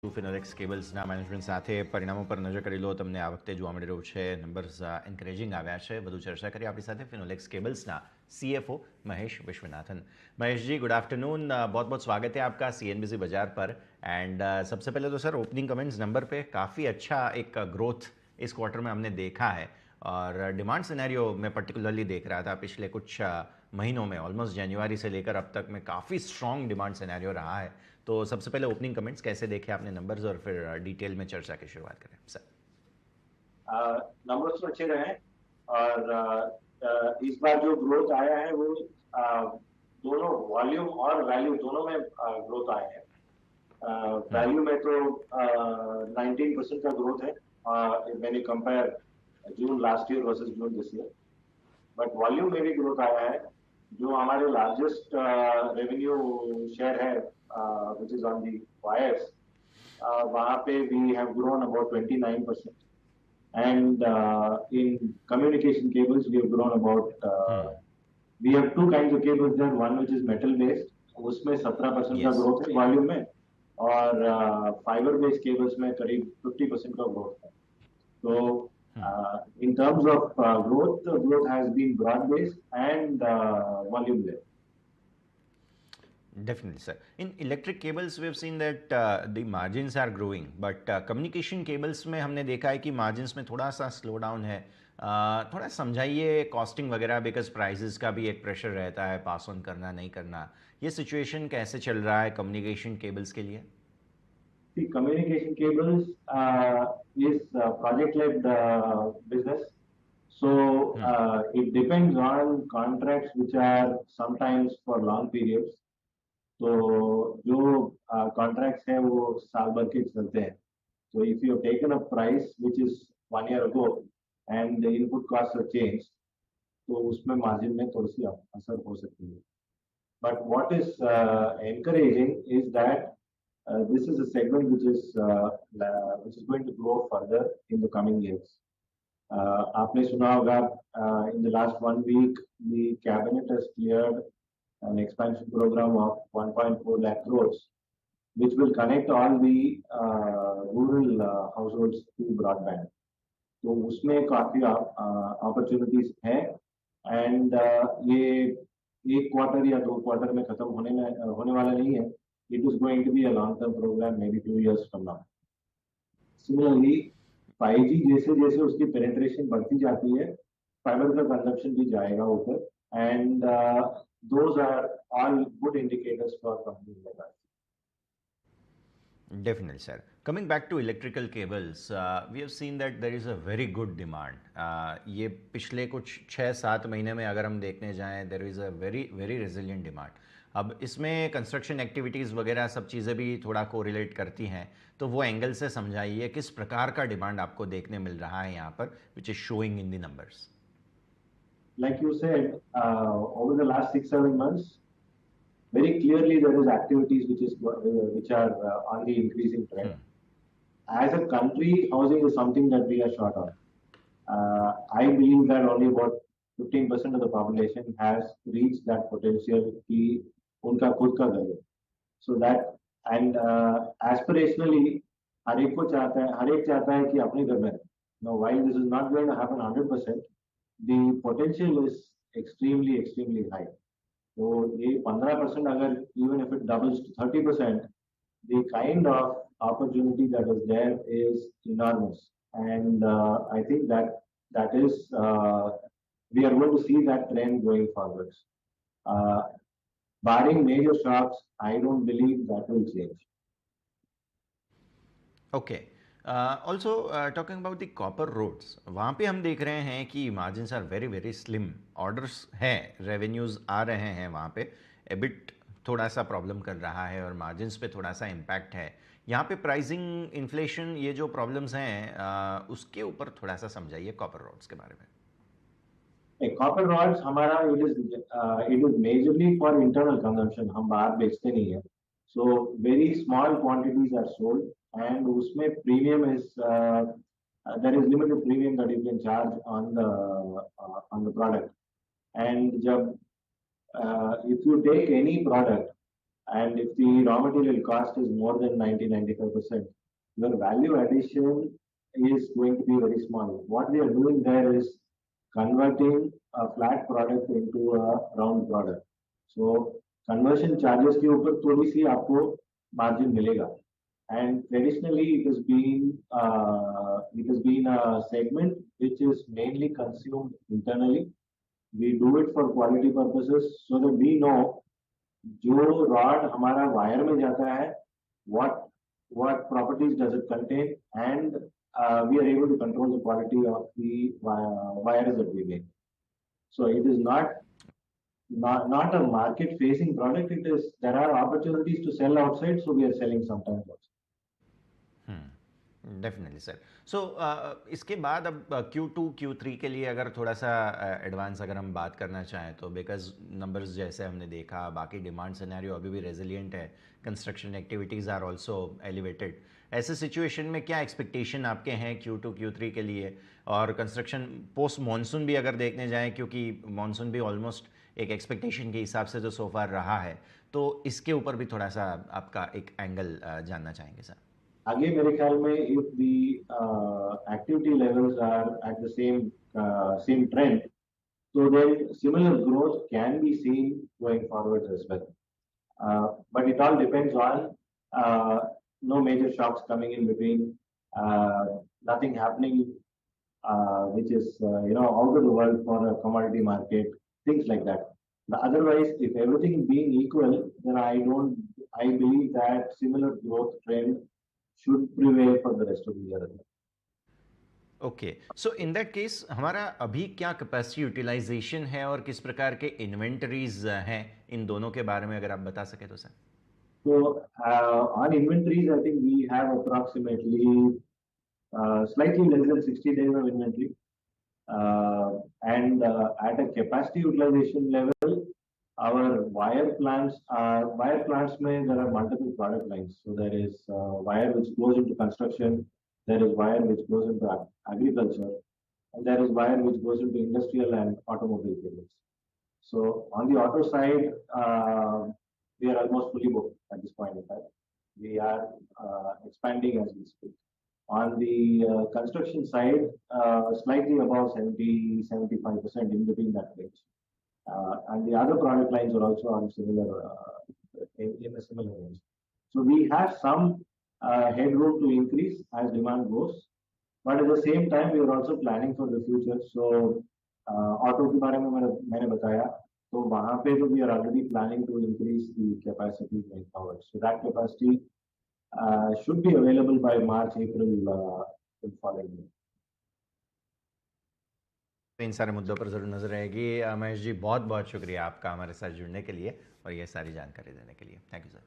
Finolex કેબલ્સના management સાથે પરિણામો પર નજર કરી લો. તમને આ વખતે જોવા મળી રહ્યું છે નંબર્સ એન્કરેજિંગ આવ્યા છે. વધુ ચર્ચા કરીએ આપણી સાથે Finolex કેबल्सના CFO Mahesh Viswanathan. Mahesh ji, good afternoon. बहुत बहुत स्वागत है आपका सीएनबीसी बाजार पर. एंड सबसे पहले तो सर ओपनिंग कमेंट्स नंबर पे काफ़ी अच्छा एक ग्रोथ इस क्वार्टर में हमने देखा है. और डिमांड सिनेरियो में पर्टिकुलरली देख रहा था पिछले कुछ महीनों में, ऑलमोस्ट जनवरी से लेकर अब तक में काफ़ी स्ट्रॉन्ग डिमांड सिनेरियो रहा है. तो सबसे पहले ओपनिंग कमेंट्स कैसे देखे आपने नंबर्स, और फिर डिटेल में चर्चा की शुरुआत करें सर. नंबर्स तो अच्छे रहे हैं और इस बार जो ग्रोथ आया है वो दोनों वॉल्यूम और वैल्यू दोनों में ग्रोथ आए हैं. वैल्यू में तो 19% का ग्रोथ है when you compare June last year versus June this year. But volume में भी ग्रोथ आया है. जो हमारे लार्जेस्ट रेवेन्यू शेयर है which is on the wires, वहाँ पे we have grown about 29%. And in communication cables, we have grown about. We have two kinds of cables there. One which is metal based, उसमें 17% का growth है volume में, और fibre based cables में करीब 50% का ग्रोथ है. तो in terms of growth, the growth has been broad based and volume led. Definitely, sir. In electric cables, we have seen that the margins are growing, but communication cables में हमने देखा है कि margins में थोड़ा सा स्लो डाउन है. थोड़ा समझाइए कॉस्टिंग वगैरह, बिकॉज प्राइसेस का भी एक प्रेशर रहता है, पास ऑन करना नहीं करना. ये सिचुएशन कैसे चल रहा है कम्युनिकेशन केबल्स के लिए? The communication cables is project-led business. So it depends on contracts which are sometimes for long periods. तो जो कॉन्ट्रैक्ट्स हैं वो साल भर के चलते हैं. So if you have taken a price which is 1 year ago and the input costs have changed, तो उसमें मार्जिन में थोड़ी सी असर हो सकती है. But what is encouraging is that this is a segment which is going to grow further in the coming years. आपने सुना होगा in the last 1 week the cabinet has cleared an expansion program of 1.4 lakh crores, which will connect all the rural households to broadband. तो उसमें काफी opportunities हैं, and ये एक quarter या 2 क्वार्टर में खत्म होने वाला नहीं है. It is going to be a long-term program, maybe 2 years from now. Similarly, 5G जैसे जैसे उसकी penetration बढ़ती जाती है, fiber का consumption भी जाएगा ऊपर, and those are all good indicators for companies like us. Definitely, sir. Coming back to electrical cables, we have seen that there is a very good demand. ये पिछले कुछ 6-7 महीने में अगर हम देखने जाएं, there is a very very resilient demand. अब इसमें कंस्ट्रक्शन एक्टिविटीज़ वगैरह सब चीज़ें भी थोड़ा कोरिलेट करती हैं, तो वो एंगल से समझाइए किस प्रकार का डिमांड आपको देखने मिल रहा है यहाँ पर, which is showing in the numbers. Like you said, over the last 6-7 months, very clearly there is activities which are on the increasing trend. As a country, housing is something that we are short on. I believe that only about 15% of the population has reached that potential कि उनका खुद का घर है. So that, and aspirationally हर एक चाहता है कि अपने घर में रहे. Now, while this is not going to happen 100%, the potential is extremely high. तो ये 15% अगर even if it doubles to 30%, the kind of opportunity that is there is enormous. And I think that is we are going to see that trend going forwards. Barring major shocks, I don't believe that will change. Okay. Also talking about the copper rods, वहाँ पे हम देख रहे हैं कि margins are very very slim. Orders हैं, revenues आ रहे हैं, वहाँ पे एबिट थोड़ा सा प्रॉब्लम कर रहा है और मार्जिन्स पे थोड़ा सा इम्पैक्ट है. यहाँ पे प्राइसिंग, इन्फ्लेशन, ये जो प्रॉब्लम्स हैं उसके ऊपर थोड़ा सा समझाइए कॉपर रोड्स के बारे में. कॉपर रॉड्स हमारा it is majorly for internal consumption. हम बाहर बेचते नहीं है. So very small quantities are sold, and उसमें premium is there is limited premium that you can charge on the product. And जब if you take any product and if the raw material cost is more than 90-95%, your value addition is going to be very small. What we are doing there is converting a flat product into a round product. So conversion charges के ऊपर थोड़ी सी आपको margin मिलेगा. And traditionally, it has been a segment which is mainly consumed internally. We do it for quality purposes so that we know जो rod हमारा wire में जाता है, what properties does it contain, and we are able to control the quality of the wires that we make. So it is not a market facing product. There are opportunities to sell outside, so we are selling sometimes also. Definitely sir. So इसके बाद अब Q2 Q3 के लिए अगर थोड़ा सा advance अगर हम बात करना चाहें तो बिकॉज नंबर्स जैसे हमने देखा बाकी डिमांड सिनेरियो अभी भी रेजिलिएंट है, construction activities are also elevated. ऐसे सिचुएशन में क्या एक्सपेक्टेशन आपके हैं Q2 Q3 के लिए, और कंस्ट्रक्शन पोस्ट मानसून भी अगर देखने जाएं क्योंकि मानसून भी ऑलमोस्ट एक एक्सपेक्टेशन के हिसाब से जो सो फार रहा है, तो इसके ऊपर भी थोड़ा सा आपका एक एंगल जानना चाहेंगे सर. आगे मेरे ख्याल में if the activity levels are at the same trend, so then similar growth can be seen going forward as well. But it all depends on no major shocks coming in between, nothing happening which is out of the world for a commodity market, things like that. But otherwise, if everything being equal, then I believe that similar growth trend should prevail for the rest of the year. Okay, so in that case हमारा अभी क्या capacity utilisation है और किस प्रकार के inventories हैं, इन दोनों के बारे में अगर आप बता सके तो sir. So on inventories, I think we have approximately slightly less than 60 days of inventory, and at a capacity utilization level, our wire plants में there are multiple product lines. So there is wire which goes into construction, there is wire which goes into agriculture, and there is wire which goes into industrial and automobile cables. So on the auto side, we are almost fully booked at this point in time. We are expanding as we speak. On the construction side, slightly above 70-75% in between that range. And the other product lines are also on in a similar range. So we have some headroom to increase as demand goes, but at the same time we are also planning for the future. So auto के बारे में मैंने बताया, तो वहाँ पे तो we are already planning to increase the capacity going forward. So that capacity should be available by March, April in following year. इन सारे मुद्दों पर ज़रूर नजर रहेगी. महेश जी, बहुत बहुत शुक्रिया आपका हमारे साथ जुड़ने के लिए और ये सारी जानकारी देने के लिए. Thank you sir.